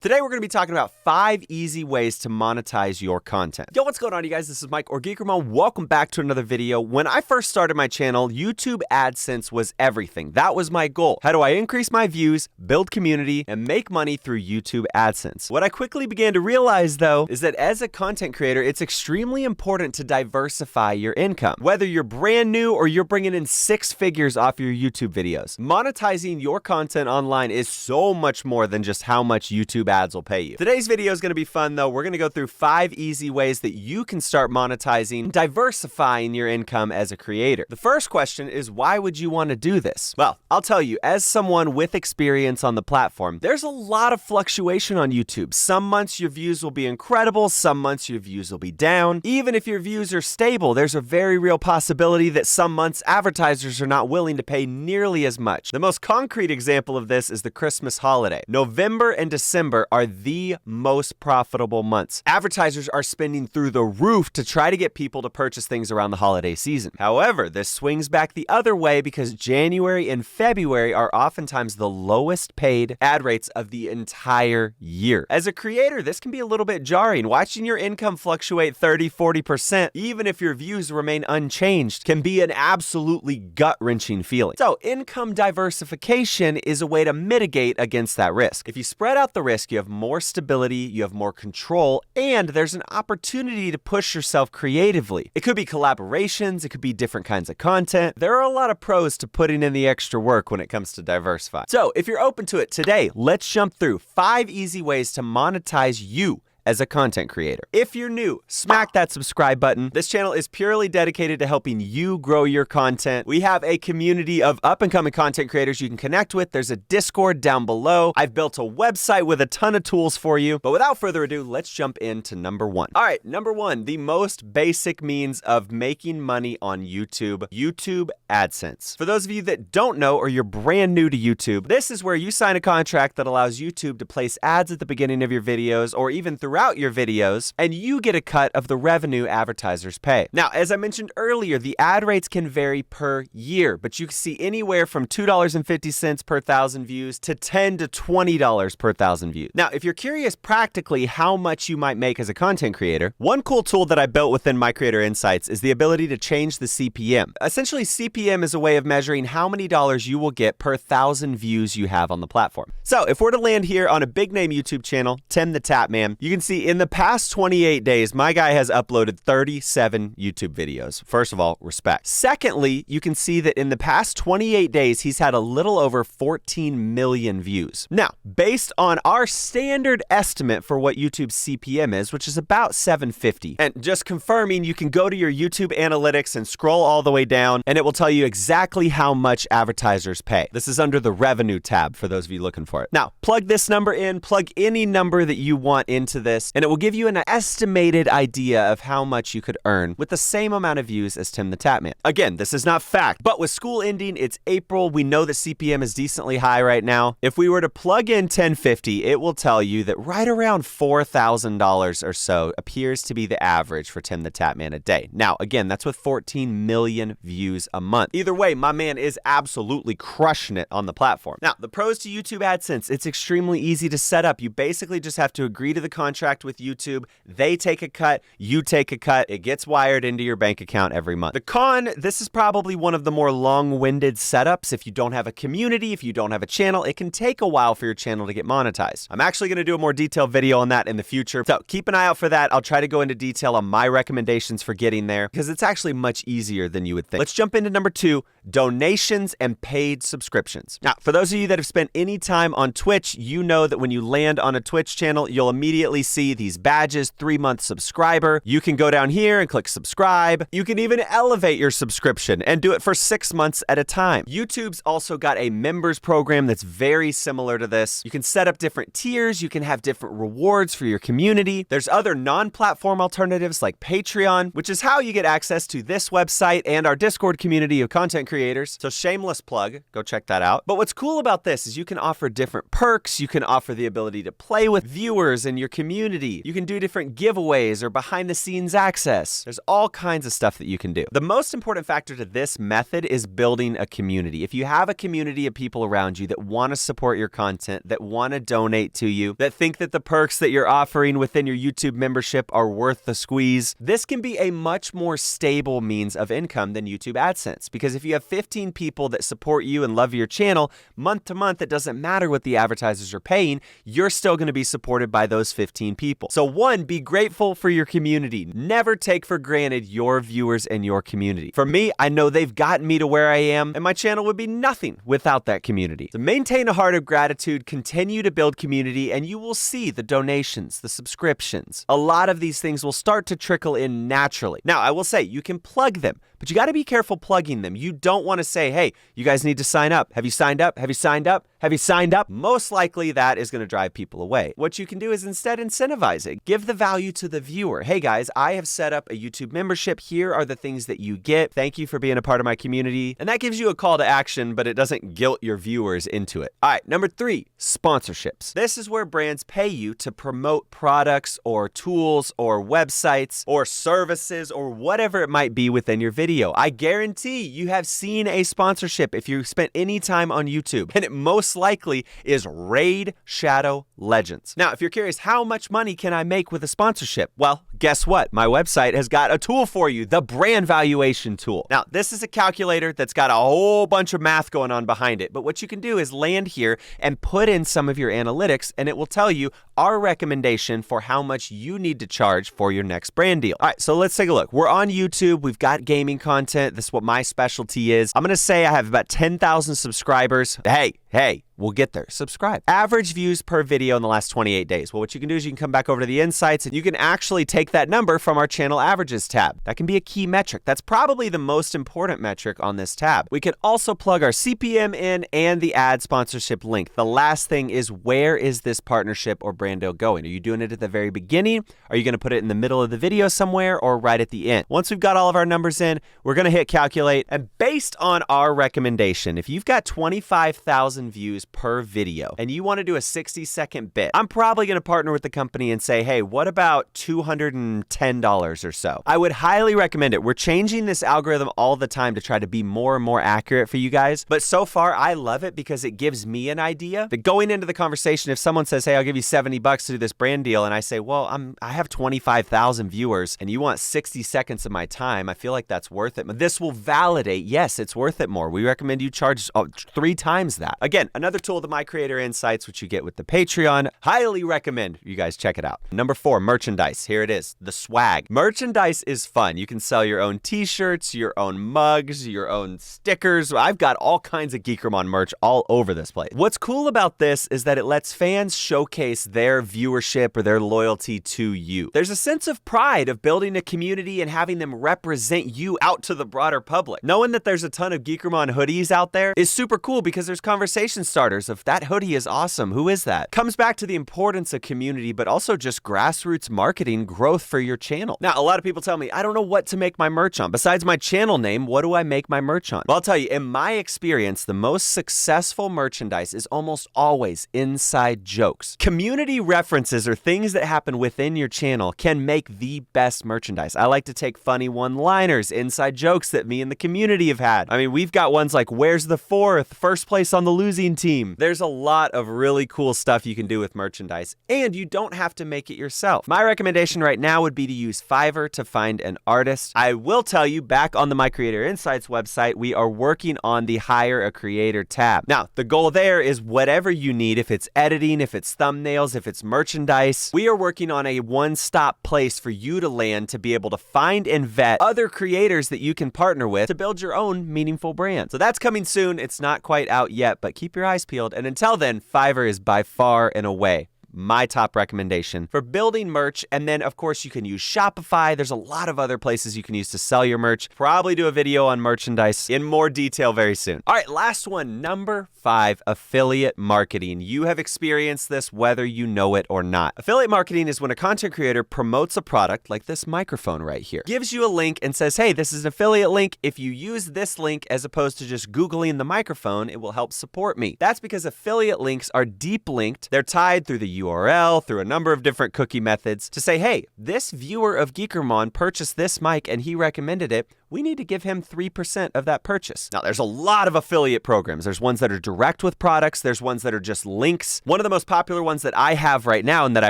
Today, we're going to be talking about 5 easy ways to monetize your content. Yo, what's going on, you guys? This is Mike or Geek Ramon. Welcome back to another video. When I first started my channel, YouTube Adsense was everything. That was my goal. How do I increase my views, build community, and make money through YouTube Adsense? What I quickly began to realize, though, is that as a content creator, it's extremely important to diversify your income. Whether you're brand new or you're bringing in 6 figures off your YouTube videos, monetizing your content online is so much more than just how much YouTube ads will pay you. Today's video is going to be fun, though. We're going to go through 5 easy ways that you can start monetizing, diversifying your income as a creator. The first question is, why would you want to do this? Well, I'll tell you, as someone with experience on the platform, there's a lot of fluctuation on YouTube. Some months your views will be incredible, some months your views will be down. Even if your views are stable, there's a very real possibility that some months advertisers are not willing to pay nearly as much. The most concrete example of this is the Christmas holiday. November and December are the most profitable months. Advertisers are spending through the roof to try to get people to purchase things around the holiday season. However, this swings back the other way because January and February are oftentimes the lowest paid ad rates of the entire year. As a creator, this can be a little bit jarring. Watching your income fluctuate 30-40%, even if your views remain unchanged, can be an absolutely gut-wrenching feeling. So, income diversification is a way to mitigate against that risk. If you spread out the risk, you have more stability, you have more control, and there's an opportunity to push yourself creatively. It could be collaborations, it could be different kinds of content. There are a lot of pros to putting in the extra work when it comes to diversify. So if you're open to it today, let's jump through 5 easy ways to monetize you as a content creator. If you're new, smack that subscribe button. This channel is purely dedicated to helping you grow your content. We have a community of up-and-coming content creators you can connect with. There's a Discord down below. I've built a website with a ton of tools for you. But without further ado, let's jump into number 1. All right, number 1, the most basic means of making money on YouTube, YouTube Adsense. For those of you that don't know or you're brand new to YouTube, this is where you sign a contract that allows YouTube to place ads at the beginning of your videos or even throughout your videos, and you get a cut of the revenue advertisers pay. Now, as I mentioned earlier, the ad rates can vary per year, but you can see anywhere from $2.50 per 1,000 views to $10 to $20 per 1,000 views. Now, if you're curious practically how much you might make as a content creator, one cool tool that I built within My Creator Insights is the ability to change the CPM. Essentially, CPM is a way of measuring how many dollars you will get per 1,000 views you have on the platform. So, if we're to land here on a big name YouTube channel, Tim the Tap Man, you can see in the past 28 days, my guy has uploaded 37 YouTube videos. First of all, respect. Secondly, you can see that in the past 28 days, he's had a little over 14 million views. Now, based on our standard estimate for what YouTube's CPM is, which is about $7.50, and just confirming, you can go to your YouTube analytics and scroll all the way down, and it will tell you exactly how much advertisers pay. This is under the revenue tab for those of you looking for it. Now, plug this number in, plug any number that you want into this, and it will give you an estimated idea of how much you could earn with the same amount of views as Tim the Tap Man. Again, this is not fact, but with school ending, it's April. We know that CPM is decently high right now. If we were to plug in $10.50, it will tell you that right around $4,000 or so appears to be the average for Tim the Tap Man a day. Now, again, that's with 14 million views a month. Either way, my man is absolutely crushing it on the platform. Now, the pros to YouTube AdSense, it's extremely easy to set up. You basically just have to agree to the contract with YouTube. They take a cut, you take a cut, it gets wired into your bank account every month. The con, this is probably one of the more long-winded setups. If you don't have a community, if you don't have a channel, it can take a while for your channel to get monetized. I'm actually going to do a more detailed video on that in the future, so keep an eye out for that. I'll try to go into detail on my recommendations for getting there because it's actually much easier than you would think. Let's jump into number 2, donations and paid subscriptions. Now, for those of you that have spent any time on Twitch, you know that when you land on a Twitch channel, you'll immediately see these badges, 3-month subscriber. You can go down here and click subscribe. You can even elevate your subscription and do it for 6 months at a time. YouTube's also got a members program that's very similar to this. You can set up different tiers. You can have different rewards for your community. There's other non-platform alternatives like Patreon, which is how you get access to this website and our Discord community of content creators creators. So shameless plug, go check that out. But what's cool about this is you can offer different perks. You can offer the ability to play with viewers in your community. You can do different giveaways or behind the scenes access. There's all kinds of stuff that you can do. The most important factor to this method is building a community. If you have a community of people around you that want to support your content, that want to donate to you, that think that the perks that you're offering within your YouTube membership are worth the squeeze, this can be a much more stable means of income than YouTube AdSense. Because if you have 15 people that support you and love your channel, month to month, it doesn't matter what the advertisers are paying, you're still going to be supported by those 15 people. So one, be grateful for your community. Never take for granted your viewers and your community. For me, I know they've gotten me to where I am, and my channel would be nothing without that community. So maintain a heart of gratitude, continue to build community, and you will see the donations, the subscriptions. A lot of these things will start to trickle in naturally. Now, I will say you can plug them, but you got to be careful plugging them. You don't want to say, hey, you guys need to sign up. Have you signed up? Have you signed up? Have you signed up? Most likely that is going to drive people away. What you can do is instead incentivize it. Give the value to the viewer. Hey guys, I have set up a YouTube membership. Here are the things that you get. Thank you for being a part of my community. And that gives you a call to action, but it doesn't guilt your viewers into it. All right, number 3, sponsorships. This is where brands pay you to promote products or tools or websites or services or whatever it might be within your video. I guarantee you have seen a sponsorship if you spent any time on YouTube, and it most likely is Raid Shadow Legends. Now, if you're curious, how much money can I make with a sponsorship? Well, guess what? My website has got a tool for you, the brand valuation tool. Now, this is a calculator that's got a whole bunch of math going on behind it, but what you can do is land here and put in some of your analytics, and it will tell you our recommendation for how much you need to charge for your next brand deal. All right, so let's take a look. We're on YouTube. We've got gaming content. This is what my specialty is. I'm going to say I have about 10,000 subscribers. Hey, we'll get there. Subscribe. Average views per video in the last 28 days. Well, what you can do is you can come back over to the insights and you can actually take that number from our channel averages tab. That can be a key metric. That's probably the most important metric on this tab. We can also plug our CPM in and the ad sponsorship link. The last thing is, where is this partnership or brand deal going? Are you doing it at the very beginning? Are you going to put it in the middle of the video somewhere or right at the end? Once we've got all of our numbers in, we're going to hit calculate. And based on our recommendation, if you've got 25,000 views per video and you want to do a 60-second bit, I'm probably going to partner with the company and say, hey, what about $210 or so? I would highly recommend it. We're changing this algorithm all the time to try to be more and more accurate for you guys. But so far, I love it because it gives me an idea that going into the conversation, if someone says, hey, I'll give you $70 to do this brand deal, and I say, well, I have 25,000 viewers and you want 60 seconds of my time, I feel like that's worth it. But this will validate, yes, it's worth it more. We recommend you charge 3 times that. Again, another tool, the My Creator Insights, which you get with the Patreon. Highly recommend you guys check it out. Number 4, merchandise. Here it is, the swag. Merchandise is fun. You can sell your own t-shirts, your own mugs, your own stickers. I've got all kinds of Geekermon merch all over this place. What's cool about this is that it lets fans showcase their viewership or their loyalty to you. There's a sense of pride of building a community and having them represent you out to the broader public. Knowing that there's a ton of Geekermon hoodies out there is super cool because there's conversation starters of that hoodie is awesome. Who is that? Comes back to the importance of community, but also just grassroots marketing growth for your channel. Now, a lot of people tell me, I don't know what to make my merch on. Besides my channel name, what do I make my merch on? Well, I'll tell you, in my experience, the most successful merchandise is almost always inside jokes. Community references or things that happen within your channel can make the best merchandise. I like to take funny one-liners, inside jokes that me and the community have had. I mean, we've got ones like, where's the fourth? First place on the losing team. There's a lot of really cool stuff you can do with merchandise, and you don't have to make it yourself. My recommendation right now would be to use Fiverr to find an artist. I will tell you, back on the My Creator Insights website, we are working on the Hire a Creator tab. Now, the goal there is whatever you need, if it's editing, if it's thumbnails, if it's merchandise, we are working on a one-stop place for you to land to be able to find and vet other creators that you can partner with to build your own meaningful brand. So that's coming soon. It's not quite out yet, but keep your eyes peeled. And until then, Fiverr is by far and away my top recommendation for building merch. And then, of course, you can use Shopify. There's a lot of other places you can use to sell your merch. Probably do a video on merchandise in more detail very soon. All right, last one, number 5, affiliate marketing. You have experienced this whether you know it or not. Affiliate marketing is when a content creator promotes a product like this microphone right here, gives you a link and says, hey, this is an affiliate link. If you use this link as opposed to just Googling the microphone, it will help support me. That's because affiliate links are deep linked. They're tied through the URL, through a number of different cookie methods to say, hey, this viewer of Geekermon purchased this mic and he recommended it. We need to give him 3% of that purchase. Now, there's a lot of affiliate programs. There's ones that are direct with products. There's ones that are just links. One of the most popular ones that I have right now and that I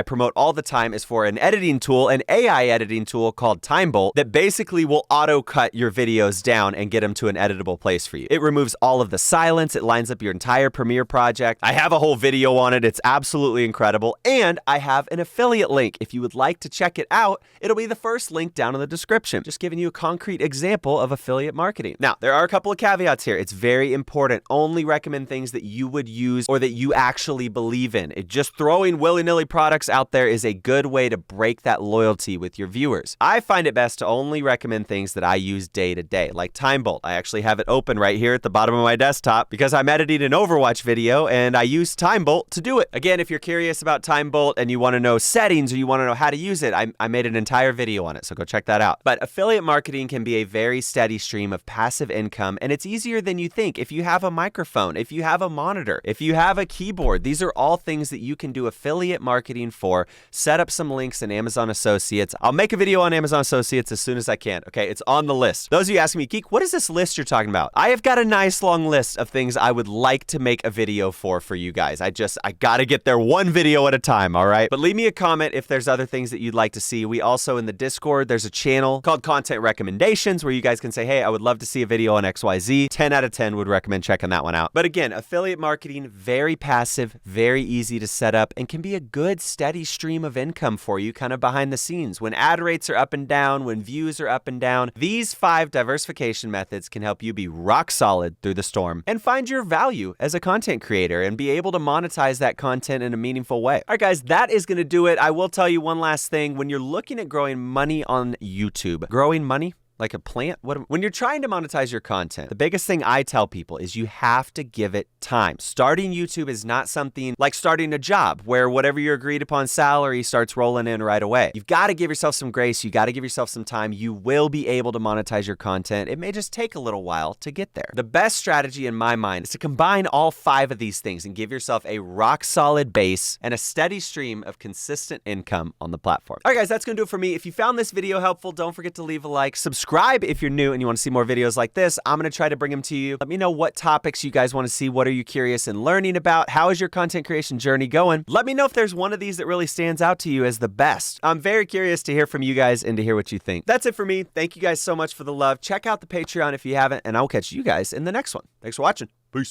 promote all the time is for an editing tool, an AI editing tool called TimeBolt that basically will auto-cut your videos down and get them to an editable place for you. It removes all of the silence. It lines up your entire Premiere project. I have a whole video on it. It's absolutely incredible. And I have an affiliate link. If you would like to check it out, it'll be the first link down in the description. Just giving you a concrete example of affiliate marketing. Now, there are a couple of caveats here. It's very important. Only recommend things that you would use or that you actually believe in. Just throwing willy-nilly products out there is a good way to break that loyalty with your viewers. I find it best to only recommend things that I use day to day, like TimeBolt. I actually have it open right here at the bottom of my desktop because I'm editing an Overwatch video and I use TimeBolt to do it. Again, if you're curious about TimeBolt and you want to know settings or you want to know how to use it, I made an entire video on it, so go check that out. But affiliate marketing can be a very steady stream of passive income, and it's easier than you think. If you have a microphone, if you have a monitor, if you have a keyboard, these are all things that you can do affiliate marketing for. Set up some links in Amazon Associates. I'll make a video on Amazon Associates as soon as I can. Okay, it's on the list. Those of you asking me, Geek, what is this list you're talking about? I have got a nice long list of things I would like to make a video for you guys. I gotta get there one video at a time, all right? But leave me a comment if there's other things that you'd like to see. We also, in the Discord, there's a channel called Content Recommendations where you guys can say, hey, I would love to see a video on XYZ. 10 out of 10 would recommend checking that one out. But again, affiliate marketing, very passive, very easy to set up, and can be a good steady stream of income for you kind of behind the scenes. When ad rates are up and down, when views are up and down, these 5 diversification methods can help you be rock solid through the storm and find your value as a content creator and be able to monetize that content in a meaningful way. All right, guys, that is going to do it. I will tell you one last thing. When you're looking at growing money on YouTube, growing money like a plant? When you're trying to monetize your content, the biggest thing I tell people is you have to give it time. Starting YouTube is not something like starting a job where whatever your agreed upon salary starts rolling in right away. You've got to give yourself some grace. You got to give yourself some time. You will be able to monetize your content. It may just take a little while to get there. The best strategy in my mind is to combine all 5 of these things and give yourself a rock solid base and a steady stream of consistent income on the platform. All right, guys, that's going to do it for me. If you found this video helpful, don't forget to leave a like, subscribe if you're new and you want to see more videos like this. I'm going to try to bring them to you. Let me know what topics you guys want to see. What are you curious in learning about? How is your content creation journey going? Let me know if there's one of these that really stands out to you as the best. I'm very curious to hear from you guys and to hear what you think. That's it for me. Thank you guys so much for the love. Check out the Patreon if you haven't, and I'll catch you guys in the next one. Thanks for watching. Peace.